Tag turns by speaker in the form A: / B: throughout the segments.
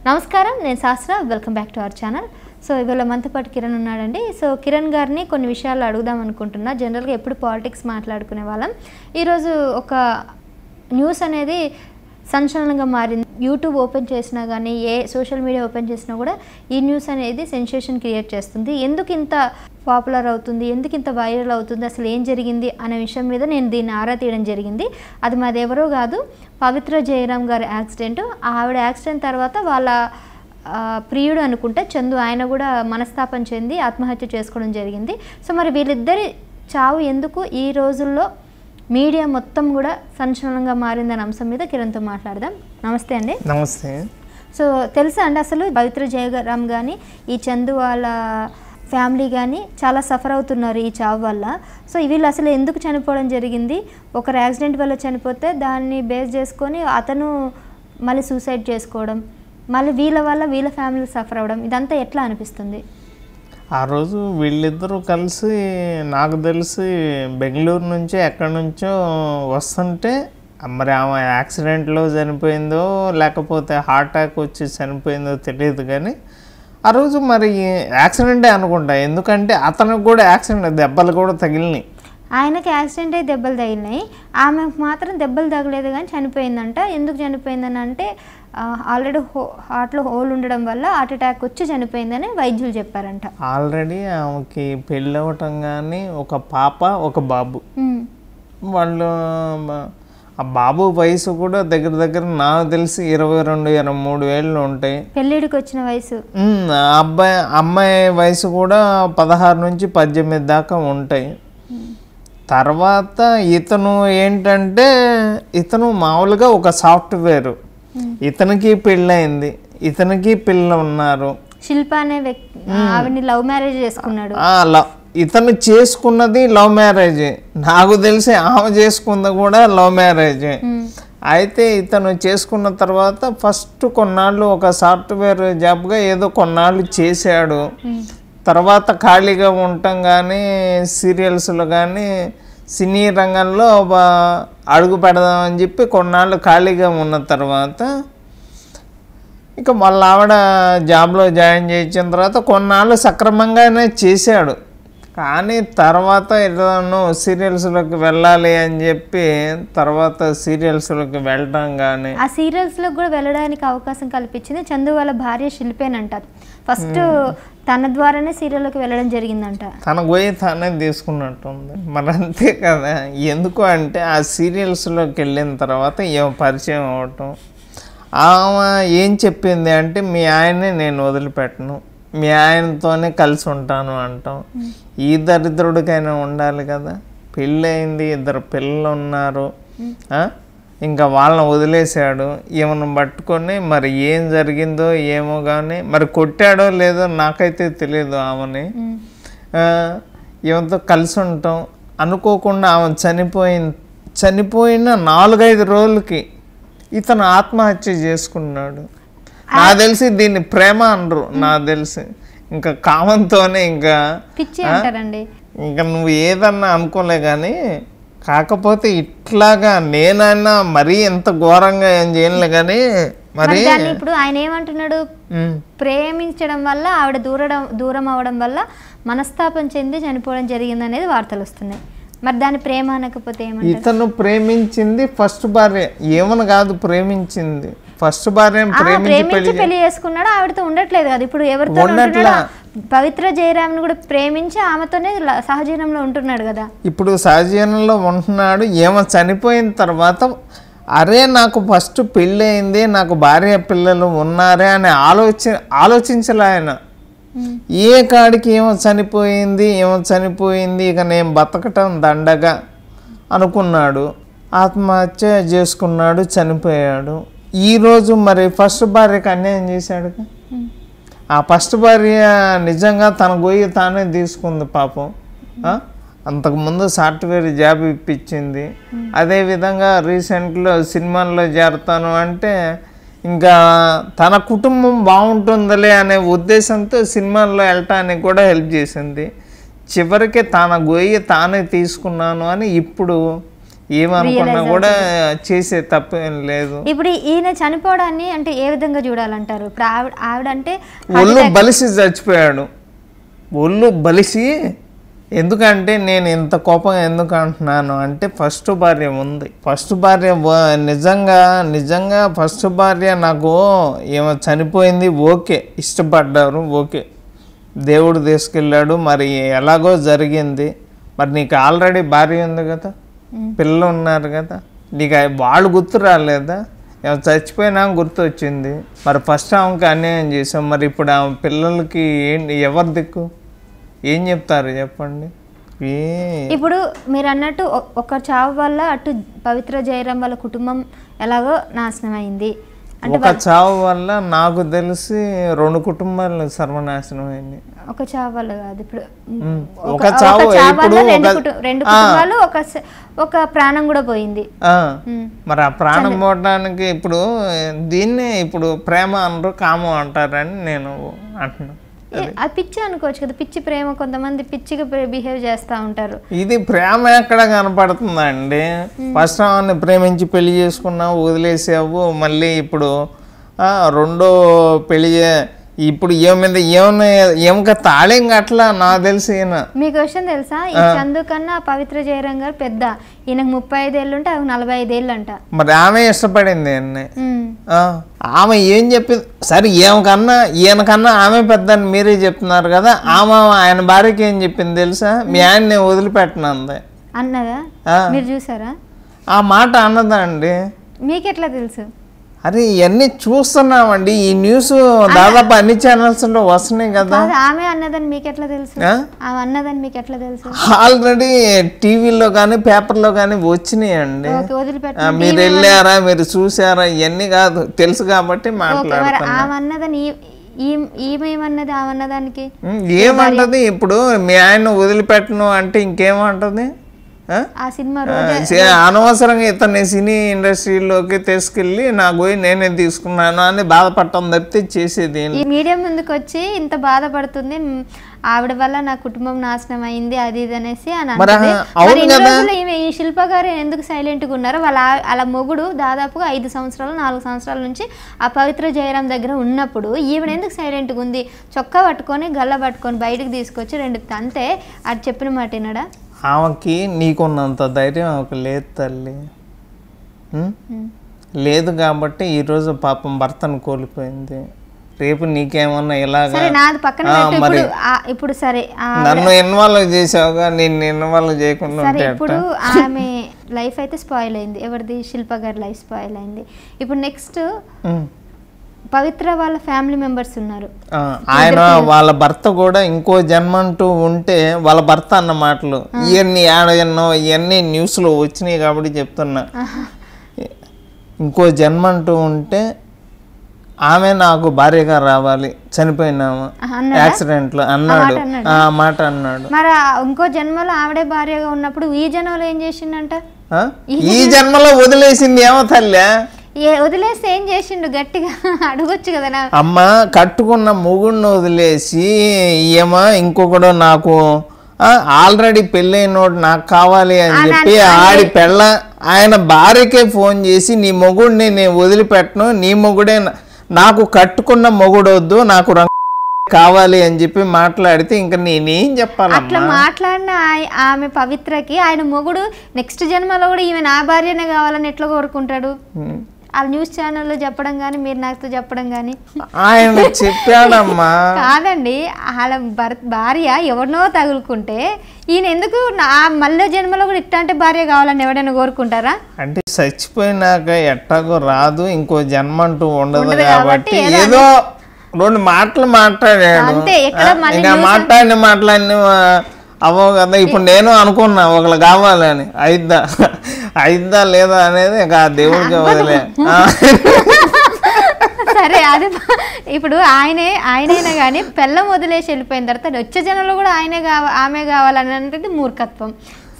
A: నమస్కారం, నేను శాస్త్ర. Welcome back to our channel. So ఇవాళ మనతో పాటు కిరణ్ ఉన్నాడండి. సో కిరణ్ గారిని కొన్ని విషయాలు అడుగుదాం అనుకుంటున్నా. జనరల్గా ఎప్పుడు పాలిటిక్స్ మాట్లాడుకునే వాళ్ళం. ఈరోజు ఒక న్యూస్ అనేది సంచలనంగా మారింది. యూట్యూబ్ ఓపెన్ చేసినా కానీ, ఏ సోషల్ మీడియా ఓపెన్ చేసినా కూడా ఈ న్యూస్ అనేది సెన్సేషన్ క్రియేట్ చేస్తుంది. ఎందుకు ఇంత పాపులర్ అవుతుంది, ఎందుకు ఇంత వైరల్ అవుతుంది, అసలు ఏం జరిగింది అనే విషయం మీద నేను దీన్ని ఆరా తీయడం జరిగింది. అది మాది ఎవరో కాదు, పవిత్ర జయరాం గారి యాక్సిడెంట్. ఆవిడ యాక్సిడెంట్ తర్వాత వాళ్ళ ప్రియుడు అనుకుంటే చందు, ఆయన కూడా మనస్తాపం చెంది ఆత్మహత్య చేసుకోవడం జరిగింది. సో మరి వీళ్ళిద్దరి చావు ఎందుకు ఈ రోజుల్లో మీడియా మొత్తం కూడా సంచలనంగా మారిందనే అంశం మీద కిరణ్తో మాట్లాడదాం. నమస్తే అండి.
B: నమస్తే.
A: సో తెలుసా అండి, అసలు పవిత్ర జయరాం కానీ ఈ చందు వాళ్ళ ఫ్యామిలీ కానీ చాలా సఫర్ అవుతున్నారు ఈ చావు వల్ల. సో వీళ్ళు అసలు ఎందుకు చనిపోవడం జరిగింది? ఒకరు యాక్సిడెంట్ వల్ల చనిపోతే దాన్ని బేస్ చేసుకొని అతను మళ్ళీ సూసైడ్ చేసుకోవడం, మళ్ళీ వీళ్ళ వల్ల వీళ్ళ ఫ్యామిలీ సఫర్ అవ్వడం, ఇదంతా ఎట్లా అనిపిస్తుంది?
B: ఆ రోజు వీళ్ళిద్దరూ కలిసి నాకు తెలిసి బెంగళూరు నుంచి ఎక్కడి నుంచో వస్తుంటే, మరి ఆమె యాక్సిడెంట్లో చనిపోయిందో లేకపోతే హార్ట్ అటాక్ వచ్చి చనిపోయిందో తెలియదు, కానీ ఆ రోజు మరి యాక్సిడెంటే అనుకుంటా. ఎందుకంటే అతనికి కూడా యాక్సిడెంట్, దెబ్బలు కూడా తగిలినాయి.
A: ఆయనకి యాక్సిడెంట్ అయి దెబ్బలు తగిలినాయి, ఆమెకు మాత్రం దెబ్బలు తగలేదు కానీ చనిపోయిందంట. ఎందుకు చనిపోయిందని అంటే ఆల్రెడీ హార్ట్లో హోల్ ఉండడం వల్ల హార్ట్ అటాక్ వచ్చి చనిపోయిందని వైద్యులు చెప్పారంట.
B: ఆల్రెడీ ఆమెకి పెళ్ళి అవ్వటం కానీ ఒక పాప ఒక బాబు. వాళ్ళు ఆ బాబు వయసు కూడా దగ్గర దగ్గర నాకు తెలిసి 22-23 ఏళ్ళు ఉంటాయి.
A: పెళ్ళిడికి వచ్చిన వయసు.
B: అమ్మాయి వయసు కూడా 16 నుంచి 18 దాకా ఉంటాయి. తర్వాత ఇతను ఏంటంటే, ఇతను మామూలుగా ఒక సాఫ్ట్వేర్, ఇతనికి పెళ్ళయింది, ఇతనికి పిల్లలు ఉన్నారు.
A: శిల్ప అనే వ్యక్తి ఆవిడని లవ్ మ్యారేజ్ చేసుకున్నాడు.
B: ఇతను చేసుకున్నది లవ్ మ్యారేజ్, నాకు తెలిసి ఆమె చేసుకుంది కూడా లవ్ మ్యారేజ్. అయితే ఇతను చేసుకున్న తర్వాత ఫస్ట్ కొన్నాళ్ళు ఒక సాఫ్ట్వేర్ జాబ్గా ఏదో కొన్నాళ్ళు చేశాడు. తర్వాత ఖాళీగా ఉండటం కానీ, సీరియల్స్లో కానీ, సినీ రంగంలో అడుగు పెడదామని చెప్పి కొన్నాళ్ళు ఖాళీగా ఉన్న తర్వాత ఇక వాళ్ళ ఆవిడ జాబ్లో జాయిన్ చేసిన తర్వాత కొన్నాళ్ళు సక్రమంగానే చేశాడు. కానీ తర్వాత ఏదైనా సీరియల్స్లోకి వెళ్ళాలి అని చెప్పి తర్వాత సీరియల్స్లోకి వెళ్ళడం కానీ,
A: ఆ సీరియల్స్లోకి కూడా వెళ్ళడానికి అవకాశం కల్పించింది చందు వాళ్ళ భార్య శిల్పేనంటారు. ఫస్ట్ తన ద్వారానే సీరియల్లోకి వెళ్ళడం జరిగిందంట.
B: తన పోయి తానే తీసుకున్నట్టుంది. మరి అంతే కదా. ఎందుకు అంటే ఆ సీరియల్స్లోకి వెళ్ళిన తర్వాత ఏమో పరిచయం అవ్వటం, ఆమె ఏం చెప్పింది అంటే, మీ ఆయన్ని నేను వదిలిపెట్టను, మీ ఆయనతోనే కలిసి ఉంటాను అంటాం. ఈ దరిద్రుడికైనా ఉండాలి కదా. పెళ్ళయింది, 2 పిల్లలు ఉన్నారు, ఇంకా వాళ్ళని వదిలేశాడు. ఈమెను పట్టుకొని మరి ఏం జరిగిందో ఏమో కానీ, మరి కొట్టాడో లేదో నాకైతే తెలియదు. ఆమెని ఈమెతో కలిసి ఉంటాం అనుకోకుండా ఆమె చనిపోయిన 4-5 రోజులకి ఇతను ఆత్మహత్య చేసుకున్నాడు. నాకు తెలిసి దీన్ని ప్రేమ అనరు, నాకు తెలిసి ఇంకా కామంతోనే ఇంకా
A: పిచ్చి అంటారండి.
B: ఇంకా నువ్వు ఏదన్నా అనుకోలే కానీ, కాకపోతే ఇట్లాగా నేనైనా మరీ ఎంత ఘోరంగా ఏం చేయలే కానీ, మరి
A: ఇప్పుడు ఆయన ఏమంటున్నాడు, ప్రేమించడం వల్ల ఆవిడ దూరం అవడం వల్ల మనస్తాపం చెంది చనిపోవడం జరిగింది అనేది వార్తలు వస్తున్నాయి. మరి దాని ప్రేమ అనకపోతే ఏమంటారు?
B: ఇతను ప్రేమించింది ఫస్ట్ భార్య, ఏమని కాదు ప్రేమించింది ఫస్ట్ భార్యను
A: ప్రేమించి పెళ్లి చేసుకున్నాడు. ఆవిడతో ఉండట్లేదు కదా ఇప్పుడు. ఎవరితో పవిత్ర జయరాంని కూడా ప్రేమించి ఆమెతోనే సహజీవనంలో ఉంటున్నాడు కదా.
B: ఇప్పుడు సహజీవనంలో ఉంటున్నాడు. ఏమో చనిపోయిన తర్వాత అరే నాకు ఫస్ట్ పెళ్ళి అయింది, నాకు భార్య పిల్లలు ఉన్నారే అని ఆలోచించలే ఆయన. ఏ కాడికి ఏమో చనిపోయింది ఇక నేను బతకటం దండగా అనుకున్నాడు, ఆత్మహత్య చేసుకున్నాడు, చనిపోయాడు. ఈరోజు మరి ఫస్ట్ భార్యకి అన్యాయం చేశాడు. ఆ ఫస్ట్ భార్య నిజంగా తన గొయ్యి తానే తీసుకుంది పాపం. అంతకుముందు సాఫ్ట్వేర్ జాబ్ ఇప్పించింది. అదేవిధంగా రీసెంట్లో సినిమాల్లో చేరుతాను అంటే ఇంకా తన కుటుంబం బాగుంటుందిలే అనే ఉద్దేశంతో సినిమాల్లో వెళ్ళటానికి కూడా హెల్ప్ చేసింది. చివరికి తన గొయ్యి తానే తీసుకున్నాను అని ఇప్పుడు ఏమనుకున్నా కూడా చేసే తప్పేం లేదు.
A: ఇప్పుడు ఈయన చనిపోవడాన్ని అంటే ఏ విధంగా చూడాలంటారు? ఇప్పుడు ఆవిడ అంటే
B: ఒళ్ళు బలిసి చచ్చిపోయాడు. ఒళ్ళు బలిసి, ఎందుకంటే నేను ఇంత కోపం ఎందుకు అంటున్నాను అంటే ఫస్ట్ భార్య ఉంది. ఫస్ట్ భార్య నిజంగా ఫస్ట్ భార్య నాకు ఏమో చనిపోయింది, ఓకే, ఇష్టపడ్డారు, ఓకే, దేవుడు తీసుకెళ్ళాడు, మరి ఎలాగో జరిగింది. మరి నీకు ఆల్రెడీ భార్య ఉంది కదా, పిల్లలు ఉన్నారు కదా, నీకు వాళ్ళు గుర్తు రాలేదా? చచ్చిపోయినా గుర్తు వచ్చింది. మరి ఫస్ట్ ఆమెకి అన్యాయం చేసాం, మరి ఇప్పుడు ఆమె పిల్లలకి ఏంటి, ఎవరి దిక్కు, ఏం చెప్తారు చెప్పండి?
A: ఇప్పుడు మీరు అన్నట్టు ఒక చావు వల్ల అటు పవిత్ర జయరాం వాళ్ళ కుటుంబం ఎలాగో నాశనం అయింది.
B: ఒక చావు వల్ల నాకు తెలిసి 2 కుటుంబాలు సర్వనాశనం అయింది.
A: ఒక చావు వల్ల కాదు, ఇప్పుడు
B: ఒక చావు, ఇప్పుడు
A: 2 కుటుంబాలు, ఒక ప్రాణం కూడా పోయింది.
B: మరి ఆ ప్రాణం పోవడానికి ఇప్పుడు దీన్నే ఇప్పుడు ప్రేమ అనరు, కామం అంటారని నేను అంటున్నాను.
A: అది పిచ్చి అనుకోవచ్చు కదా, పిచ్చి ప్రేమ. కొంతమంది పిచ్చిగా బిహేవ్ చేస్తూ ఉంటారు.
B: ఇది ప్రేమ ఎక్కడ కనపడుతుందండి? ఫస్ట్ ఆమెను ప్రేమించి పెళ్లి చేసుకున్నావు, వదిలేసావు, మళ్ళీ ఇప్పుడు రెండో పెళ్లి, ఇప్పుడు ఏమక తాళేం అట్లా నాకు తెలిసి.
A: మీకు విషయం తెలుసా, ఈ చందు కన్నా పవిత్ర జయరాం గారు పెద్ద. ఈయనకు 35 ఏళ్ళు ఉంటే ఆమెకు 45 ఏళ్ళు అంట.
B: మరి ఆమె ఇష్టపడింది అన్నీ. ఆమె ఏం చెప్పింది? సరే ఈయనకన్నా ఆమె పెద్ద అని మీరే చెప్తున్నారు కదా. ఆయన భార్యకి ఏం చెప్పింది తెలుసా? మీ ఆయన్ని వదిలిపెట్టనంది
A: అన్నదా? మీరు చూసారా
B: ఆ మాట? అన్నదా అండి?
A: మీకెట్లా తెలుసు?
B: అరే ఇవన్నీ చూస్తున్నామండి, ఈ న్యూస్ దాదాపు అన్ని ఛానల్స్ లో వస్తున్నాయి కదా.
A: ఆమె అన్నదని మీకు ఎట్లా తెలుసు? ఆమె అన్నదని మీకు ఎట్లా తెలుసు?
B: ఆల్రెడీ టీవీలో కానీ పేపర్లో కానీ వచ్చినాయండి. మీరు వెళ్ళారా, మీరు చూసారా? ఇవన్నీ కాదు, తెలుసు కాబట్టి మాట్లాడుతున్నా.
A: ఆమె అన్నదని ఈమెమన్నది? ఆమె అన్నదానికి
B: ఏమంటది? ఇప్పుడు మీ ఆయన వదిలిపెట్టను అంటే ఇంకేమంటది?
A: ఆ సినిమా
B: అనవసరంగా ఇతన్ని సినీ ఇండస్ట్రీలోకి తీసుకెళ్ళి నాకు పోయి నేనే తీసుకున్నాను అని బాధపడటం తప్పితే చేసేది.
A: ఈ మీడియా ముందుకు వచ్చి ఇంత బాధపడుతుంది, ఆవిడ వల్ల నా కుటుంబం నాశనం అయింది, అది ఇది అనేసి అని అంటే ఈ శిల్ప గారు ఎందుకు సైలెంట్ గా ఉన్నారో? వాళ్ళ మొగుడు దాదాపుగా 5 సంవత్సరాలు 4 సంవత్సరాల నుంచి ఆ పవిత్ర జయరాం దగ్గర ఉన్నప్పుడు ఈవిడ ఎందుకు సైలెంట్ గా ఉంది? చొక్కా పట్టుకొని గల్ల పట్టుకొని బయటకు తీసుకొచ్చి 2 తంతే అది చెప్పిన మాట వినడా?
B: ఆమెకి నీకున్నంత ధైర్యం ఆమెకు లేదు తల్లి, లేదు కాబట్టి ఈరోజు పాపం భర్తను కోల్పోయింది. రేపు నీకేమన్నా ఇలాగా
A: ఇప్పుడు సరే
B: నన్ను ఇన్వాల్వ్ చేసావుగా, నేను ఇన్వాల్వ్ చేయకుండా
A: ఇప్పుడు ఆమె లైఫ్ అయితే స్పాయిల్ అయింది. ఎవరిది? శిల్ప గారి లైఫ్ స్పాయిల్ అయింది. ఇప్పుడు నెక్స్ట్ పవిత్ర వాళ్ళ ఫ్యామిలీ మెంబర్స్ ఉన్నారు.
B: ఆయన వాళ్ళ భర్త కూడా ఇంకో జన్మ అంటూ ఉంటే, వాళ్ళ భర్త అన్న మాటలు ఇవన్నీ ఆడన్నో ఇవన్నీ న్యూస్ లో వచ్చినాయి కాబట్టి చెప్తున్నా. ఇంకో జన్మ అంటూ ఉంటే ఆమె నాకు భార్యగా రావాలి, చనిపోయినాము యాక్సిడెంట్ లో అన్నాడు. ఆ మాట అన్నాడు.
A: మరి ఇంకో జన్మలో ఆవిడే భార్యగా ఉన్నప్పుడు ఈ జన్మలో ఏం చేసిండంట?
B: ఈ జన్మలో వదిలేసింది ఏమో తల్లి.
A: వదిలేస్తే ఏం చేసిండు? గట్టిగా అడగొచ్చు కదా.
B: అమ్మ కట్టుకున్న మొగుడిని వదిలేసి ఏమో ఇంకొకడు నాకు ఆల్రెడీ పెళ్ళైనోడు నాకు కావాలి అని చెప్పి ఆడి పెళ్ళ ఆయన భార్యకే ఫోన్ చేసి నీ మొగుడిని నేను వదిలిపెట్టను, నీ మొగుడే నాకు కట్టుకున్న మొగుడొద్దు, నాకు కావాలి అని చెప్పి మాట్లాడితే ఇంకా నేనేం చెప్పాలి?
A: అట్లా మాట్లాడిన ఆమె పవిత్రకి ఆయన మొగుడు నెక్స్ట్ జన్మలో కూడా ఈమె నా భార్యనే కావాలని ఎట్లా కోరుకుంటాడు? ఆ న్యూస్ ఛానల్లో చెప్పడం కానీ మీరు నాతో చెప్పడం కానీ
B: ఆయన చెప్పాడమ్మా.
A: కాదండి, వాళ్ళ భార్య ఎవరినో తగులుకుంటే ఈయన ఎందుకు మళ్ళీ జన్మలో కూడా ఇట్లాంటి భార్య కావాలని ఎవడైనా కోరుకుంటారా?
B: అంటే చచ్చిపోయినాక ఎట్టాగో రాదు, ఇంకో జన్మ అంటూ ఉండదు కాబట్టి ఏదో 2 మాటలు మాట్లాడాడు. ఇంకా మాట్లాడిన అవ్వవు కదా. ఇప్పుడు నేను అనుకున్నా ఒకళ్ళు కావాలని, అయిద్దా లేదా అనేది ఇక దేవుడికి వదిలే.
A: సరే అది ఇప్పుడు ఆయనైనా కానీ పెళ్ళం వదిలేసి వెళ్ళిపోయిన తర్వాత వచ్చే జనంలో కూడా ఆమె కావాలని అనేది మూర్ఖత్వం.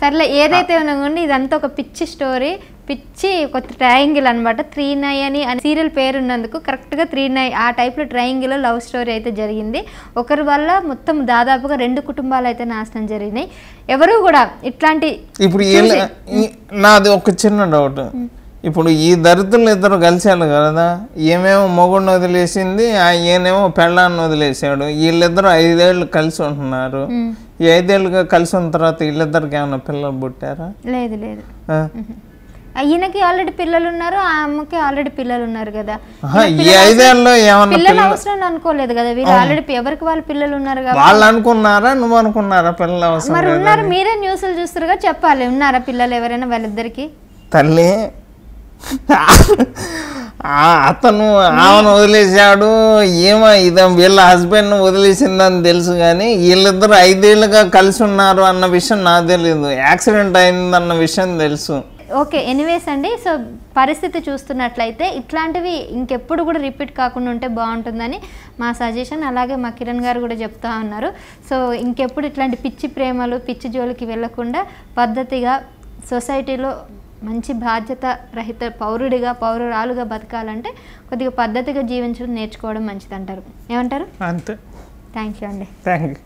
A: సర్లే ఏదైతే ఉండి ఇదంతా ఒక పిచ్చి స్టోరీ, పిచ్చి ఒక ట్రయాంగిల్ అనమాట 39 అని సీరియల్ పేరు ఉన్నందుకు కరెక్ట్గా 39 ఆ టైప్లో ట్రయాంగిల్లో లవ్ స్టోరీ అయితే జరిగింది. ఒకరి వల్ల మొత్తం దాదాపుగా 2 కుటుంబాలు అయితే నాశనం జరిగినాయి. ఎవరు కూడా ఇట్లాంటి
B: ఇప్పుడు నాది ఒక చిన్న డౌట్, ఇప్పుడు ఈ దరిద్రులు ఇద్దరు కలిసాడు కదా, ఏమేమో మొగుడిని వదిలేసింది, ఈయనేమో పెళ్ళాన్ని వదిలేసాడు. వీళ్ళిద్దరు 5 ఏళ్ళు కలిసి ఉంటున్నారు. ఈ 5 ఏళ్ళుగా కలిసి ఉన్న తర్వాత వీళ్ళిద్దరికి ఏమైనా పిల్లలు పుట్టారా?
A: లేదు లేదు. ఈయనకి ఆల్రెడీ పిల్లలు ఉన్నారు, ఆ అమ్మకి ఆల్రెడీ పిల్లలు ఉన్నారు కదా.
B: ఈ 5 ఏళ్ళలో ఏమన్నా
A: పిల్లలు అవసరం అనుకోలేదు కదా వీళ్ళు, ఆల్రెడీ ఎవరికి వాళ్ళు పిల్లలు ఉన్నారు కదా.
B: వాళ్ళు అనుకున్నారా, నువ్వు అనుకున్నారా పిల్లలు అవసరం?
A: మరి ఉన్నారు, మీరే న్యూస్లు చూస్తారుగా, చెప్పాలి ఉన్నారా పిల్లలు ఎవరైనా వాళ్ళిద్దరికి?
B: తల్లి అతను ఆమెను వదిలేసాడు, ఏమో ఇదే వీళ్ళ హస్బెండ్ను వదిలేసిందని తెలుసు, కానీ వీళ్ళిద్దరు 5 ఏళ్ళుగా కలిసి ఉన్నారు అన్న విషయం నాకు తెలియదు. యాక్సిడెంట్ అయిందన్న విషయం తెలుసు.
A: ఓకే, ఎనీవేస్ అండి. సో పరిస్థితి చూస్తున్నట్లయితే ఇట్లాంటివి ఇంకెప్పుడు కూడా రిపీట్ కాకుండా ఉంటే బాగుంటుందని మా సజెషన్. అలాగే మా కిరణ్ గారు కూడా చెప్తా ఉన్నారు. సో ఇంకెప్పుడు ఇట్లాంటి పిచ్చి ప్రేమలు పిచ్చి జోలికి వెళ్ళకుండా పద్ధతిగా సొసైటీలో మంచి బాధ్యత రహిత పౌరురాలుగా బతకాలంటే కొద్దిగా పద్ధతిగా జీవించడం నేర్చుకోవడం మంచిది అంటారు. ఏమంటారు?
B: అంతే.
A: థ్యాంక్ యూ అండి.
B: Thank you.